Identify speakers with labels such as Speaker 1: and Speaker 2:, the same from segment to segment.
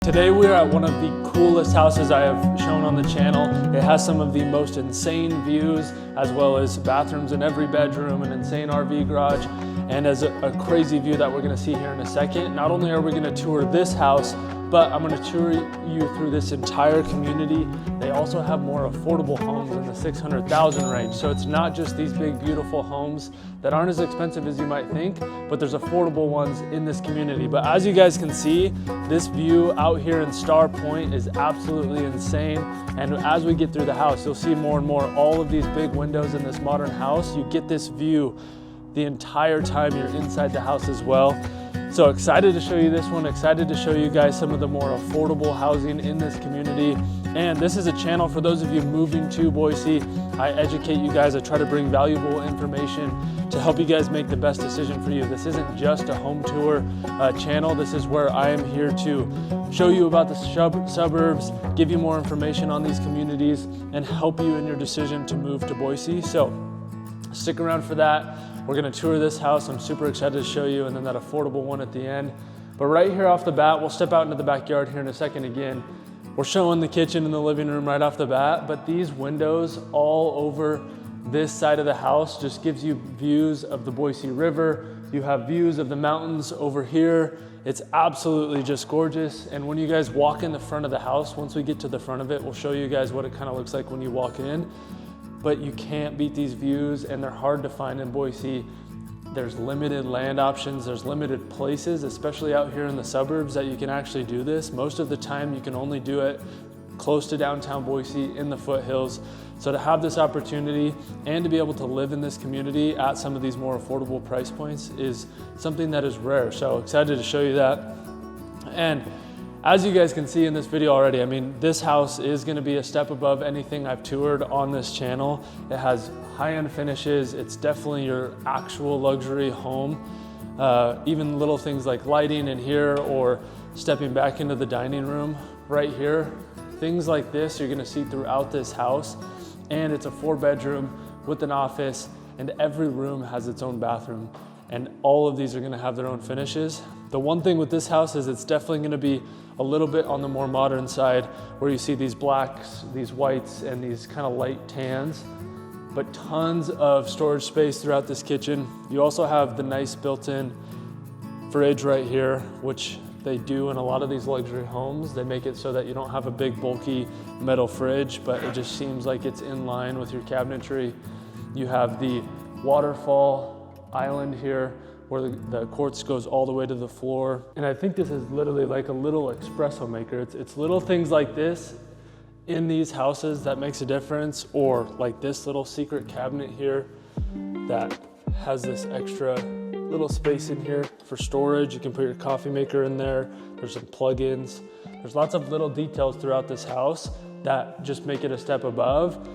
Speaker 1: Today we are at one of the coolest houses I have shown on the channel. It has some of the most insane views, as well as bathrooms in every bedroom, an insane RV garage, and as a crazy view that we're gonna see here in a second. Not only are we gonna tour this house, but I'm gonna tour you through this entire community. They also have more affordable homes in the 600,000 range. So it's not just these big, beautiful homes that aren't as expensive as you might think, but there's affordable ones in this community. But as you guys can see, this view out here in Starpointe is absolutely insane. And as we get through the house, you'll see more and more all of these big windows in this modern house. You get this view the entire time you're inside the house as well. So excited to show you this one, excited to show you guys some of the more affordable housing in this community. And this is a channel for those of you moving to Boise. I educate you guys, I try to bring valuable information to help you guys make the best decision for you. This isn't just a home tour channel. This is where I am here to show you about the suburbs, give you more information on these communities, and help you in your decision to move to Boise. So stick around for that. We're gonna tour this house. I'm super excited to show you, and then that affordable one at the end. But right here off the bat, we'll step out into the backyard here in a second again. We're showing the kitchen and the living room right off the bat, but these windows all over this side of the house just gives you views of the Boise River. You have views of the mountains over here. It's absolutely just gorgeous. And when you guys walk in the front of the house, once we get to the front of it, we'll show you guys what it kind of looks like when you walk in. But you can't beat these views, and they're hard to find in Boise. There's limited land options, there's limited places, especially out here in the suburbs, that you can actually do this. Most of the time you can only do it close to downtown Boise in the foothills. So to have this opportunity and to be able to live in this community at some of these more affordable price points is something that is rare. So excited to show you that. And as you guys can see in this video already, I mean, this house is gonna be a step above anything I've toured on this channel. It has high-end finishes. It's definitely your actual luxury home. Even little things like lighting in here or stepping back into the dining room right here. Things like this you're gonna see throughout this house. And it's a 4-bedroom with an office, and every room has its own bathroom. And all of these are gonna have their own finishes. The one thing with this house is it's definitely gonna be a little bit on the more modern side, where you see these blacks, these whites, and these kind of light tans, but tons of storage space throughout this kitchen. You also have the nice built-in fridge right here, which they do in a lot of these luxury homes. They make it so that you don't have a big bulky metal fridge, but it just seems like it's in line with your cabinetry. You have the waterfall island here, where the quartz goes all the way to the floor. And I think this is literally like a little espresso maker. It's little things like this in these houses that makes a difference, or like this little secret cabinet here that has this extra little space in here for storage. You can put your coffee maker in there. There's some plugins. There's lots of little details throughout this house that just make it a step above.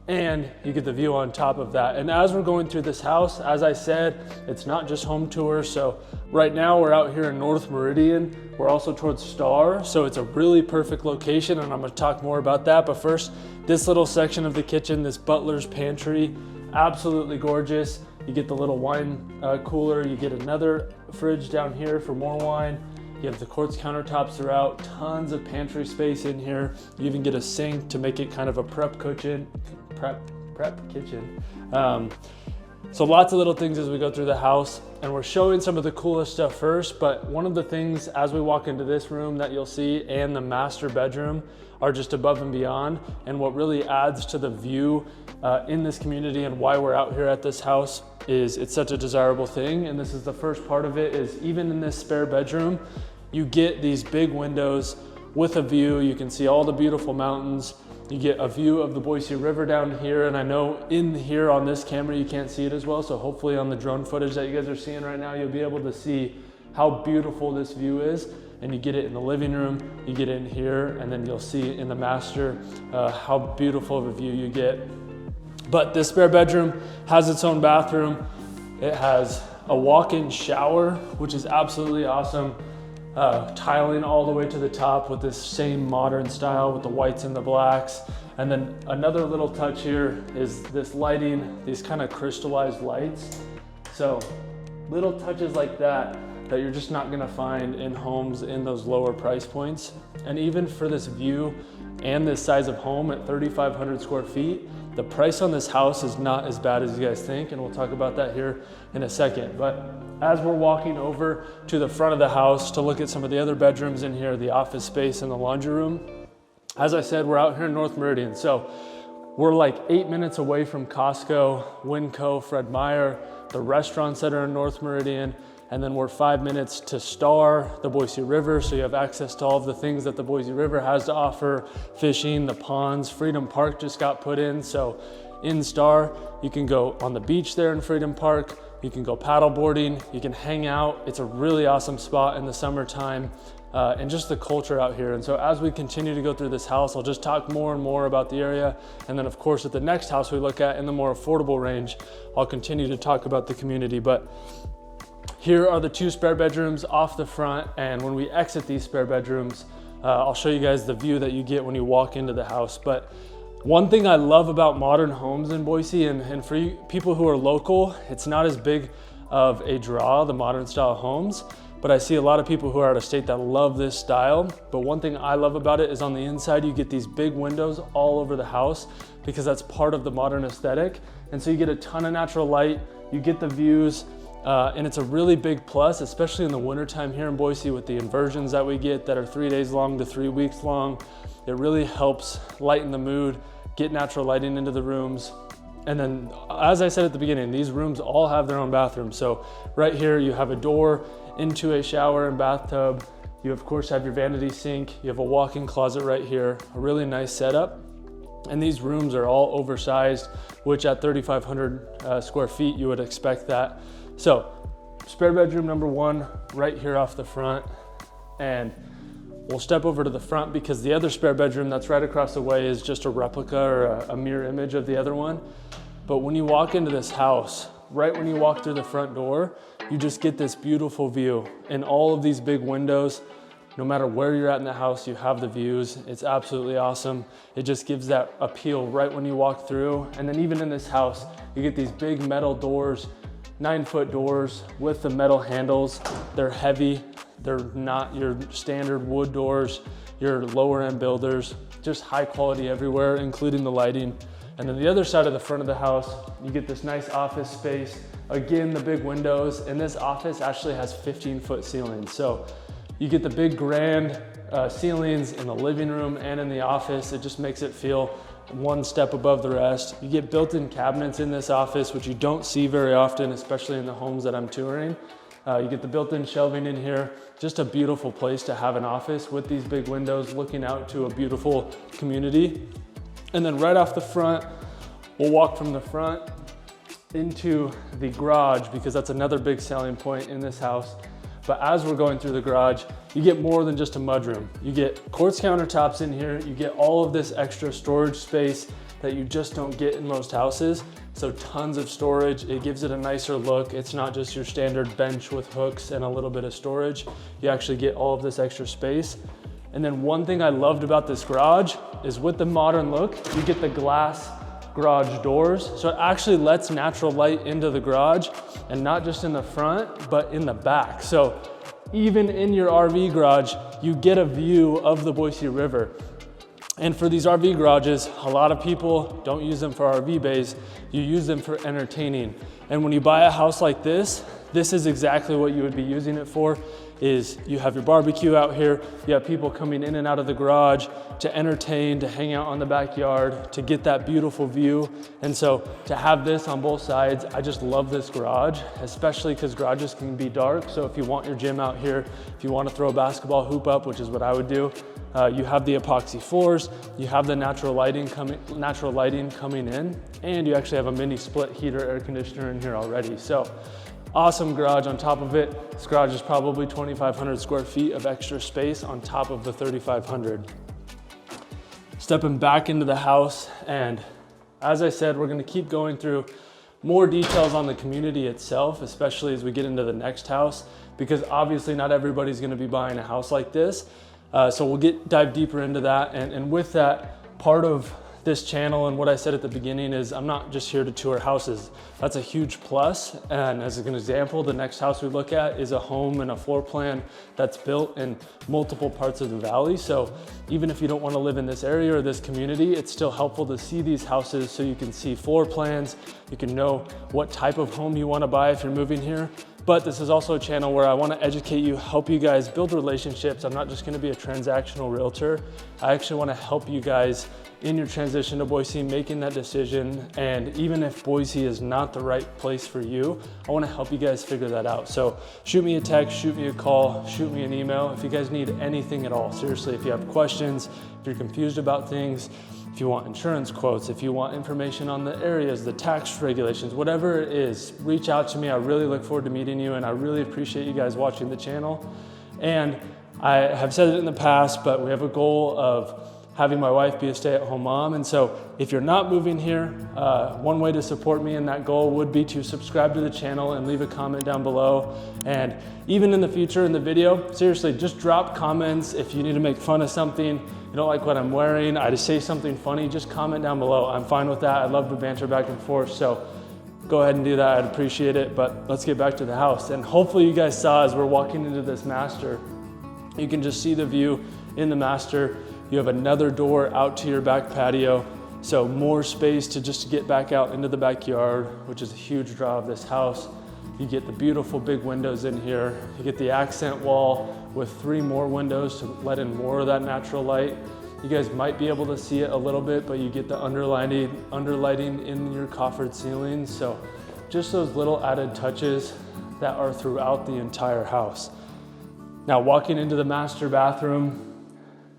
Speaker 1: And you get the view on top of that. And as we're going through this house, as I said, it's not just home tours. So right now we're out here in North Meridian. We're also towards Star. So it's a really perfect location, and I'm gonna talk more about that. But first, this little section of the kitchen, this butler's pantry, absolutely gorgeous. You get the little wine cooler. You get another fridge down here for more wine. You have the quartz countertops throughout, tons of pantry space in here. You even get a sink to make it kind of a prep kitchen. So lots of little things as we go through the house, and we're showing some of the coolest stuff first. But one of the things as we walk into this room that you'll see, and the master bedroom, are just above and beyond. And what really adds to the view in this community and why we're out here at this house is it's such a desirable thing. And this is the first part of it, is even in this spare bedroom, you get these big windows with a view. You can see all the beautiful mountains. You get a view of the Boise River down here. And I know in here on this camera, you can't see it as well. So hopefully on the drone footage that you guys are seeing right now, you'll be able to see how beautiful this view is. And you get it in the living room, you get it in here, and then you'll see in the master how beautiful of a view you get. But this spare bedroom has its own bathroom. It has a walk-in shower, which is absolutely awesome. Tiling all the way to the top with this same modern style with the whites and the blacks. And then another little touch here is this lighting, these kind of crystallized lights. So little touches like that that you're just not gonna find in homes in those lower price points. And even for this view and this size of home at 3,500 square feet, the price on this house is not as bad as you guys think, and we'll talk about that here in a second. But as we're walking over to the front of the house to look at some of the other bedrooms in here, the office space and the laundry room, as I said, we're out here in North Meridian. So we're like 8 minutes away from Costco, Winco, Fred Meyer, the restaurants that are in North Meridian, and then we're 5 minutes to Star, the Boise River, so you have access to all of the things that the Boise River has to offer, fishing, the ponds. Freedom Park just got put in, so in Star, you can go on the beach there in Freedom Park, you can go paddle boarding, you can hang out. It's a really awesome spot in the summertime, and just the culture out here. And so as we continue to go through this house, I'll just talk more and more about the area. And then of course, at the next house we look at in the more affordable range, I'll continue to talk about the community. But here are the 2 spare bedrooms off the front, and when we exit these spare bedrooms, I'll show you guys the view that you get when you walk into the house. But one thing I love about modern homes in Boise, and for you people who are local, it's not as big of a draw, the modern style homes, but I see a lot of people who are out of state that love this style. But one thing I love about it is on the inside, you get these big windows all over the house because that's part of the modern aesthetic. And so you get a ton of natural light, you get the views, and it's a really big plus, especially in the wintertime here in Boise with the inversions that we get that are 3 days long to 3 weeks long. It really helps lighten the mood, get natural lighting into the rooms. And then, as I said at the beginning, these rooms all have their own bathrooms. So right here, you have a door into a shower and bathtub. You of course have your vanity sink. You have a walk-in closet right here, a really nice setup. And these rooms are all oversized, which at 3,500 square feet, you would expect that. So spare bedroom number 1 right here off the front. And we'll step over to the front because the other spare bedroom that's right across the way is just a replica or a mirror image of the other one. But when you walk into this house, right when you walk through the front door, you just get this beautiful view. And all of these big windows, no matter where you're at in the house, you have the views. It's absolutely awesome. It just gives that appeal right when you walk through. And then even in this house, you get these big metal doors, 9-foot doors with the metal handles. They're heavy. They're not your standard wood doors, your lower end builders, just high quality everywhere, including the lighting. And then the other side of the front of the house, you get this nice office space. Again, the big windows, and this office actually has 15-foot ceilings. So you get the big grand ceilings in the living room and in the office. It just makes it feel one step above the rest. You get built-in cabinets in this office, which you don't see very often, especially in the homes that I'm touring. You get the built-in shelving in here. Just a beautiful place to have an office with these big windows looking out to a beautiful community. And then right off the front, we'll walk from the front into the garage because that's another big selling point in this house. But as we're going through the garage, you get more than just a mudroom. You get quartz countertops in here. You get all of this extra storage space that you just don't get in most houses. So tons of storage. It gives it a nicer look. It's not just your standard bench with hooks and a little bit of storage. You actually get all of this extra space. And then one thing I loved about this garage is with the modern look, you get the glass garage doors. So it actually lets natural light into the garage, and not just in the front, but in the back. So even in your RV garage, you get a view of the Boise River. And for these RV garages, a lot of people don't use them for RV bays, you use them for entertaining. And when you buy a house like this is exactly what you would be using it for. Is you have your barbecue out here, you have people coming in and out of the garage to entertain, to hang out on the backyard, to get that beautiful view. And so to have this on both sides, I just love this garage, especially because garages can be dark. So if you want your gym out here, if you want to throw a basketball hoop up, which is what I would do, you have the epoxy floors, you have the natural lighting coming in, and you actually have a mini split heater air conditioner in here already. So awesome garage on top of it. This garage is probably 2,500 square feet of extra space on top of the 3,500. Stepping back into the house, and as I said, we're gonna keep going through more details on the community itself, especially as we get into the next house, because obviously not everybody's gonna be buying a house like this. So we'll dive deeper into that. And with that, part of this channel and what I said at the beginning is I'm not just here to tour houses. That's a huge plus. And as an example, the next house we look at is a home and a floor plan that's built in multiple parts of the valley. So even if you don't want to live in this area or this community, it's still helpful to see these houses so you can see floor plans. You can know what type of home you want to buy if you're moving here. But this is also a channel where I want to educate you, help you guys build relationships. I'm not just going to be a transactional realtor. I actually want to help you guys in your transition to Boise, making that decision. And even if Boise is not the right place for you, I want to help you guys figure that out. So shoot me a text, shoot me a call, shoot me an email. If you guys need anything at all, seriously, if you have questions, if you're confused about things, if you want insurance quotes, if you want information on the areas, the tax regulations, whatever it is, reach out to me. I really look forward to meeting you, and I really appreciate you guys watching the channel. And I have said it in the past, but we have a goal of having my wife be a stay-at-home mom. And so if you're not moving here, one way to support me in that goal would be to subscribe to the channel and leave a comment down below. And even in the future in the video, seriously, just drop comments. If you need to make fun of something, you don't like what I'm wearing, I just say something funny, just comment down below. I'm fine with that. I love to banter back and forth. So go ahead and do that. I'd appreciate it. But let's get back to the house. And hopefully you guys saw as we're walking into this master, you can just see the view in the master. You have another door out to your back patio. So more space to just get back out into the backyard, which is a huge draw of this house. You get the beautiful big windows in here. You get the accent wall with 3 more windows to let in more of that natural light. You guys might be able to see it a little bit, but you get the underlighting in your coffered ceilings. So just those little added touches that are throughout the entire house. Now walking into the master bathroom,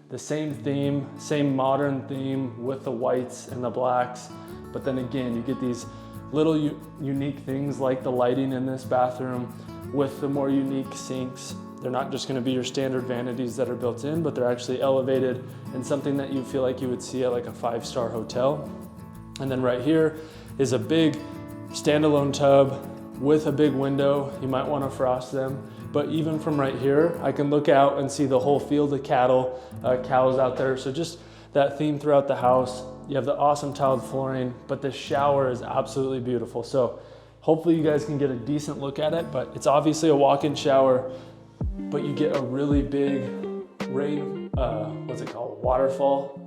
Speaker 1: the same theme, same modern theme with the whites and the blacks. But then again, you get these little unique things like the lighting in this bathroom with the more unique sinks. They're not just gonna be your standard vanities that are built in, but they're actually elevated and something that you feel like you would see at like a 5-star hotel. And then right here is a big standalone tub with a big window. You might wanna frost them. But even from right here, I can look out and see the whole field of cows out there. So just that theme throughout the house. You have the awesome tiled flooring, but the shower is absolutely beautiful. So hopefully you guys can get a decent look at it, but it's obviously a walk-in shower, but you get a really big waterfall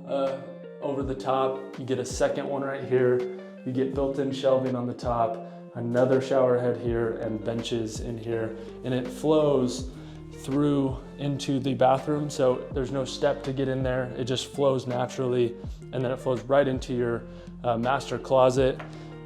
Speaker 1: over the top. You get a second one right here. You get built-in shelving on the top, another shower head here, and benches in here, and it flows through into the bathroom. So there's no step to get in there. It just flows naturally, and then it flows right into your master closet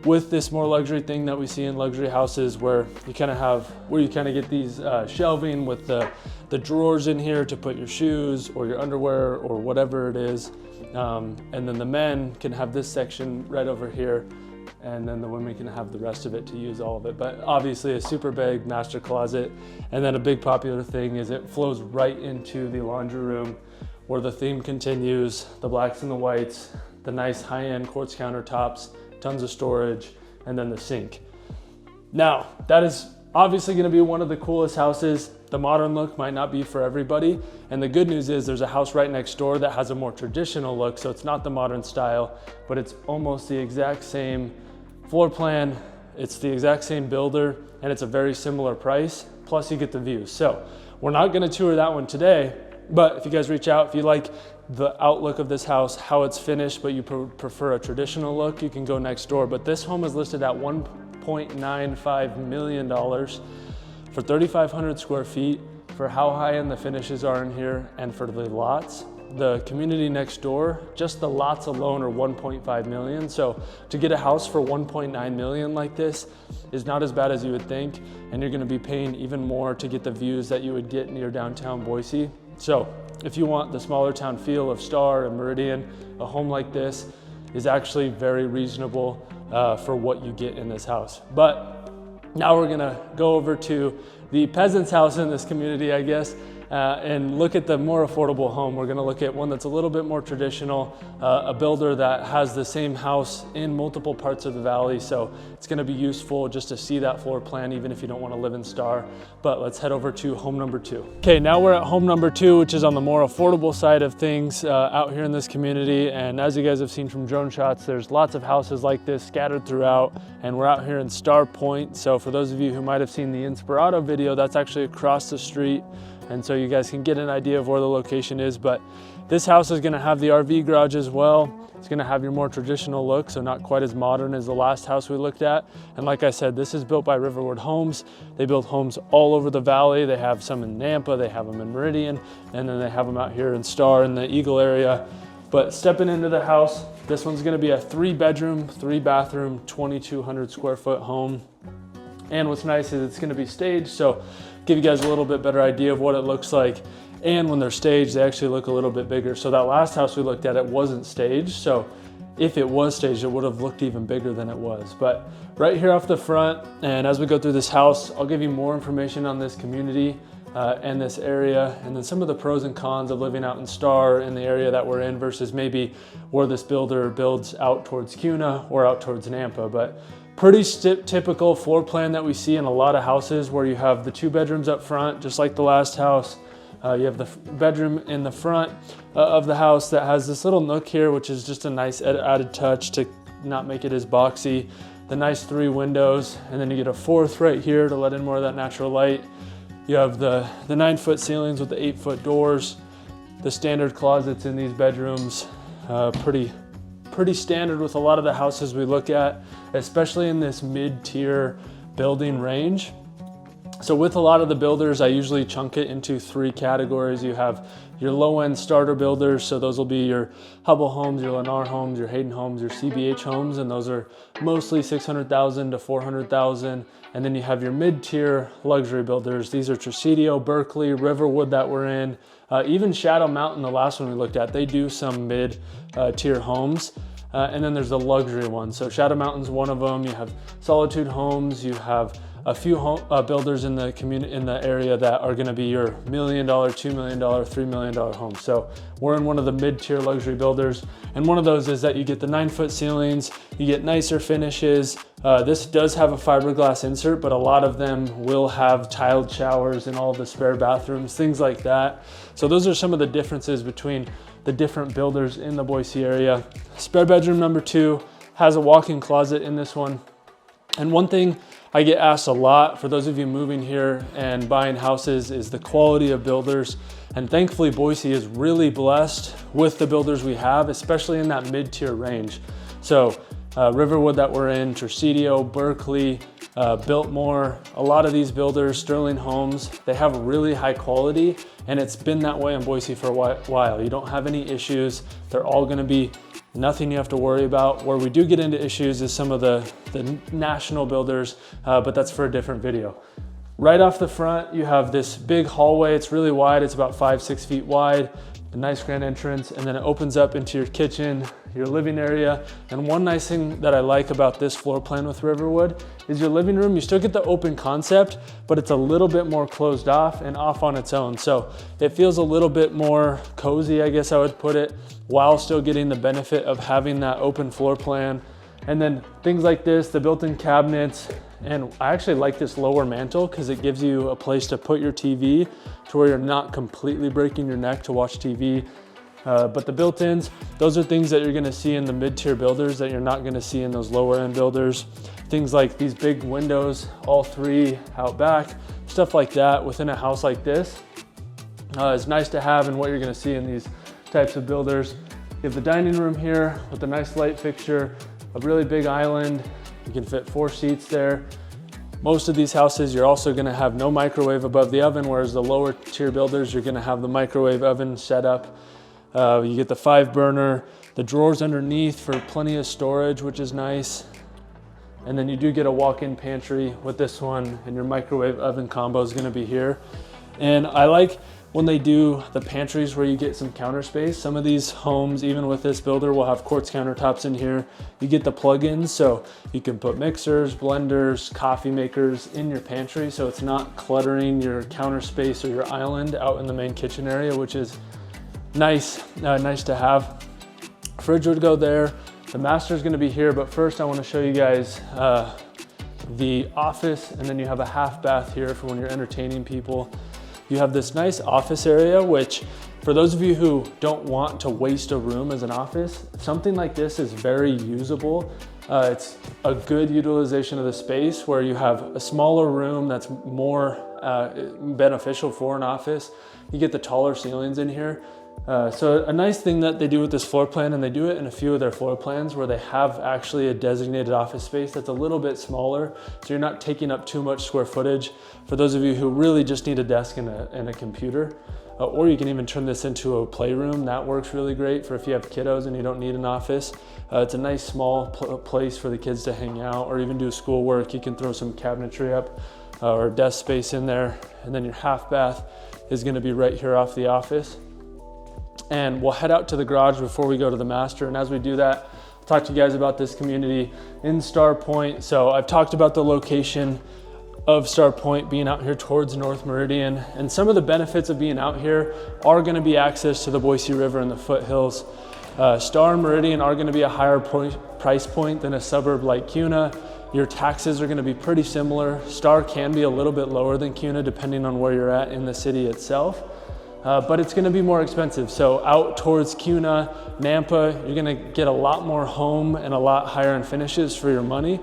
Speaker 1: with this more luxury thing that we see in luxury houses where you kind of get these shelving with the drawers in here to put your shoes or your underwear or whatever it is. And then the men can have this section right over here, and then the women can have the rest of it to use all of it. But obviously a super big master closet. And then a big popular thing is it flows right into the laundry room where the theme continues, the blacks and the whites, the nice high-end quartz countertops, tons of storage, and then the sink. Now, that is obviously gonna be one of the coolest houses. The modern look might not be for everybody. And the good news is there's a house right next door that has a more traditional look. So it's not the modern style, but it's almost the exact same floor plan. It's the exact same builder, and it's a very similar price. Plus you get the views. So we're not gonna tour that one today, but if you guys reach out, if you like the outlook of this house, how it's finished, but you prefer a traditional look, you can go next door. But this home is listed at $1.95 million for 3,500 square feet, for how high end the finishes are in here, and for the lots. The community next door, just the lots alone are 1.5 million. So to get a house for 1.9 million like this is not as bad as you would think. And you're gonna be paying even more to get the views that you would get near downtown Boise. So if you want the smaller town feel of Star and Meridian, a home like this is actually very reasonable for what you get in this house. But now we're gonna go over to the peasant's house in this community, I guess. and look at the more affordable home. We're gonna look at one that's a little bit more traditional, a builder that has the same house in multiple parts of the valley. So it's gonna be useful just to see that floor plan, even if you don't wanna live in Star. But let's head over to home number 2. Okay, now we're at home number 2, which is on the more affordable side of things out here in this community. And as you guys have seen from drone shots, there's lots of houses like this scattered throughout, and we're out here in Starpointe. So for those of you who might have seen the Inspirato video, that's actually across the street. And so you guys can get an idea of where the location is. But this house is gonna have the RV garage as well. It's gonna have your more traditional look, so not quite as modern as the last house we looked at. And like I said, this is built by Riverwood Homes. They build homes all over the valley. They have some in Nampa, they have them in Meridian, and then they have them out here in Star in the Eagle area. But stepping into the house, this one's gonna be a 3-bedroom, 3-bathroom, 2,200 square foot home. And what's nice is it's gonna be staged, so give you guys a little bit better idea of what it looks like. And when they're staged, they actually look a little bit bigger. So that last house we looked at, it wasn't staged. So if it was staged, it would have looked even bigger than it was. But right here off the front, and as we go through this house, I'll give you more information on this community and this area, and then some of the pros and cons of living out in Star in the area that we're in versus maybe where this builder builds out towards Kuna or out towards Nampa. But pretty typical floor plan that we see in a lot of houses, where you have the 2 bedrooms up front, just like the last house. You have the bedroom in the front of the house that has this little nook here, which is just a nice added touch to not make it as boxy. The nice 3 windows, and then you get a 4th right here to let in more of that natural light. You have the 9-foot ceilings with the 8-foot doors, the standard closets in these bedrooms, pretty standard with a lot of the houses we look at, especially in this mid-tier building range. So with a lot of the builders, I usually chunk it into 3 categories. You have your low-end starter builders, so those will be your Hubble Homes, your Lennar Homes, your Hayden Homes, your CBH Homes, and those are mostly 600,000 to 400,000. And then you have your mid-tier luxury builders. These are Tresidio, Berkeley, Riverwood that we're in, even Shadow Mountain, the last one we looked at, they do some mid-tier homes. And then there's the luxury ones. So Shadow Mountain's one of them. You have Solitude Homes. You have a few builders in the community, in the area, that are gonna be your $1 million, $2 million, $3 million homes. So we're in one of the mid-tier luxury builders. And one of those is that you get the 9-foot ceilings, you get nicer finishes. This does have a fiberglass insert, but a lot of them will have tiled showers in all of the spare bathrooms, things like that. So those are some of the differences between the different builders in the Boise area. Spare bedroom number 2 has a walk-in closet in this one. And one thing I get asked a lot for those of you moving here and buying houses is the quality of builders. And thankfully, Boise is really blessed with the builders we have, especially in that mid-tier range. So Riverwood that we're in, Tresidio, Berkeley, Biltmore, a lot of these builders, Sterling Homes, they have really high quality, and it's been that way in Boise for a while. You don't have any issues. They're all gonna be nothing you have to worry about. Where we do get into issues is some of the national builders, but that's for a different video. Right off the front, you have this big hallway. It's really wide. It's about 5-6 feet wide. A nice grand entrance, and then it opens up into your kitchen, your living area. And one nice thing that I like about this floor plan with Riverwood is your living room. You still get the open concept, but it's a little bit more closed off and off on its own. So it feels a little bit more cozy, I guess I would put it, while still getting the benefit of having that open floor plan. And then things like this, the built-in cabinets, and I actually like this lower mantle because it gives you a place to put your TV to where you're not completely breaking your neck to watch TV. But the built-ins, those are things that you're gonna see in the mid-tier builders that you're not gonna see in those lower-end builders. Things like these big windows, all 3 out back, stuff like that within a house like this is nice to have, and what you're gonna see in these types of builders. You have the dining room here with a nice light fixture, a really big island. You can fit 4 seats there. Most of these houses, you're also gonna have no microwave above the oven, whereas the lower tier builders, you're gonna have the microwave oven set up. You get the 5-burner, the drawers underneath for plenty of storage, which is nice. And then you do get a walk-in pantry with this one, and your microwave oven combo is gonna be here. And I like when they do the pantries where you get some counter space. Some of these homes, even with this builder, will have quartz countertops in here. You get the plug-ins, so you can put mixers, blenders, coffee makers in your pantry, so it's not cluttering your counter space or your island out in the main kitchen area, which is nice, nice to have. Fridge would go there. The master is going to be here, but first I want to show you guys the office, and then you have a half bath here for when you're entertaining people. You have this nice office area, which for those of you who don't want to waste a room as an office, something like this is very usable. It's a good utilization of the space where you have a smaller room that's more beneficial for an office. You get the taller ceilings in here. So a nice thing that they do with this floor plan, and they do it in a few of their floor plans where they have actually a designated office space that's a little bit smaller, so you're not taking up too much square footage for those of you who really just need a desk and a computer. Or you can even turn this into a playroom. That works really great for if you have kiddos and you don't need an office. It's a nice small place for the kids to hang out or even do schoolwork. You can throw some cabinetry up or desk space in there. And then your half bath is going to be right here off the office. And we'll head out to the garage before we go to the master. And as we do that, I'll talk to you guys about this community in Starpointe. So I've talked about the location of Starpointe being out here towards North Meridian. And some of the benefits of being out here are gonna be access to the Boise River and the foothills. Star and Meridian are gonna be a higher price point than a suburb like Kuna. Your taxes are gonna be pretty similar. Star can be a little bit lower than Kuna depending on where you're at in the city itself. But it's gonna be more expensive. So out towards Kuna, Nampa, you're gonna get a lot more home and a lot higher end finishes for your money.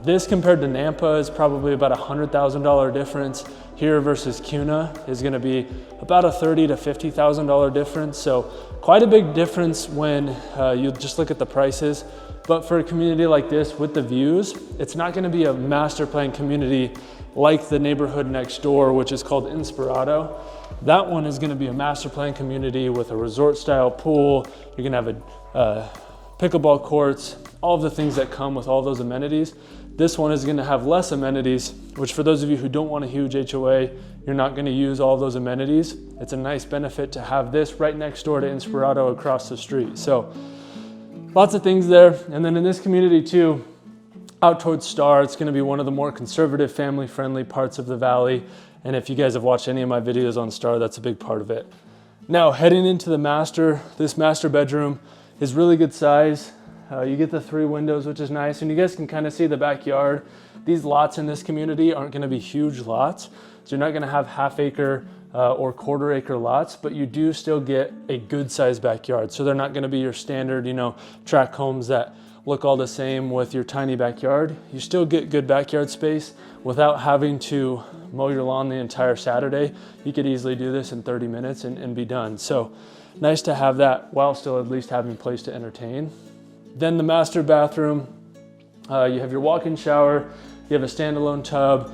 Speaker 1: This compared to Nampa is probably about $100,000 difference. Here versus Kuna is gonna be about a $30,000 to $50,000 difference. So quite a big difference when you just look at the prices. But for a community like this with the views, it's not gonna be a master plan community like the neighborhood next door, which is called Inspirado. That one is gonna be a master plan community with a resort style pool. You're gonna have a pickleball courts, all of the things that come with all those amenities. This one is gonna have less amenities, which for those of you who don't want a huge HOA, you're not gonna use all those amenities. It's a nice benefit to have this right next door to Inspirado across the street. So lots of things there. And then in this community too, out towards Star, it's gonna be one of the more conservative, family-friendly parts of the valley. And if you guys have watched any of my videos on Star, that's a big part of it. Now, heading into the master, this master bedroom is really good size. You get the 3 windows, which is nice. And you guys can kind of see the backyard. These lots in this community aren't gonna be huge lots. So you're not gonna have half-acre or quarter-acre lots, but you do still get a good sized backyard. So they're not gonna be your standard, tract homes that look all the same with your tiny backyard. You still get good backyard space without having to mow your lawn the entire Saturday. You could easily do this in 30 minutes and be done. So nice to have that while still at least having a place to entertain. Then the master bathroom, you have your walk-in shower, you have a standalone tub,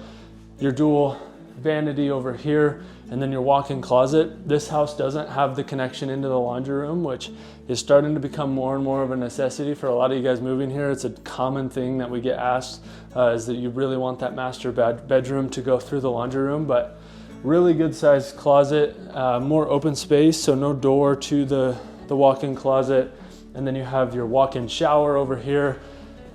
Speaker 1: your dual vanity over here, and then your walk-in closet. This house doesn't have the connection into the laundry room, which is starting to become more and more of a necessity for a lot of you guys moving here. It's a common thing that we get asked, is that you really want that master bedroom to go through the laundry room, but really good sized closet, more open space, so no door to the walk-in closet. And then you have your walk-in shower over here.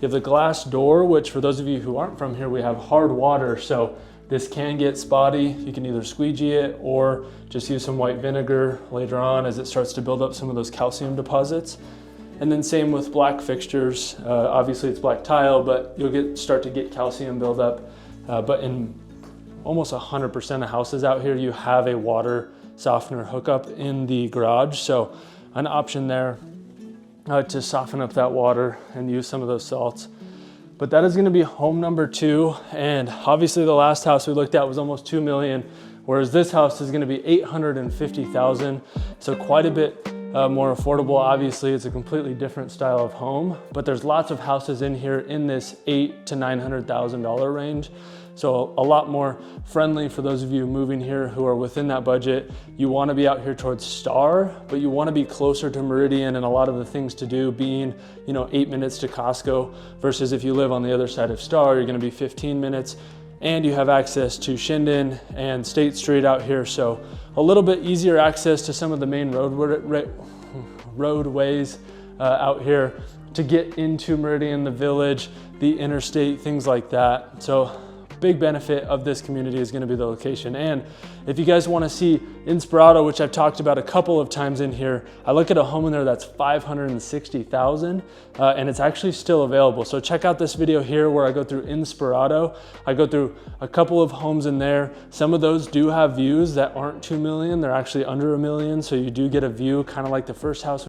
Speaker 1: You have the glass door, which for those of you who aren't from here, we have hard water, so this can get spotty. You can either squeegee it or just use some white vinegar later on as it starts to build up some of those calcium deposits. And then same with black fixtures. Obviously it's black tile, but you'll start to get calcium buildup. But in almost 100% of houses out here, you have a water softener hookup in the garage. So an option there to soften up that water and use some of those salts. But that is gonna be home number 2. And obviously the last house we looked at was almost 2 million, whereas this house is gonna be 850,000. So quite a bit more affordable. Obviously it's a completely different style of home, but there's lots of houses in here in this $800,000 to $900,000 range. So a lot more friendly for those of you moving here who are within that budget. You want to be out here towards Star, but you want to be closer to Meridian and a lot of the things to do being, 8 minutes to Costco versus if you live on the other side of Star, you're going to be 15 minutes. and you have access to Shinden and State Street out here. So a little bit easier access to some of the main roadways out here to get into Meridian, the village, the interstate, things like that. So big benefit of this community is going to be the location. And if you guys want to see Inspirato, which I've talked about a couple of times in here, I look at a home in there that's $560,000 and it's actually still available. So check out this video here where I go through Inspirato. I go through a couple of homes in there. Some of those do have views that aren't 2 million. They're actually under $1 million. So you do get a view kind of like the first house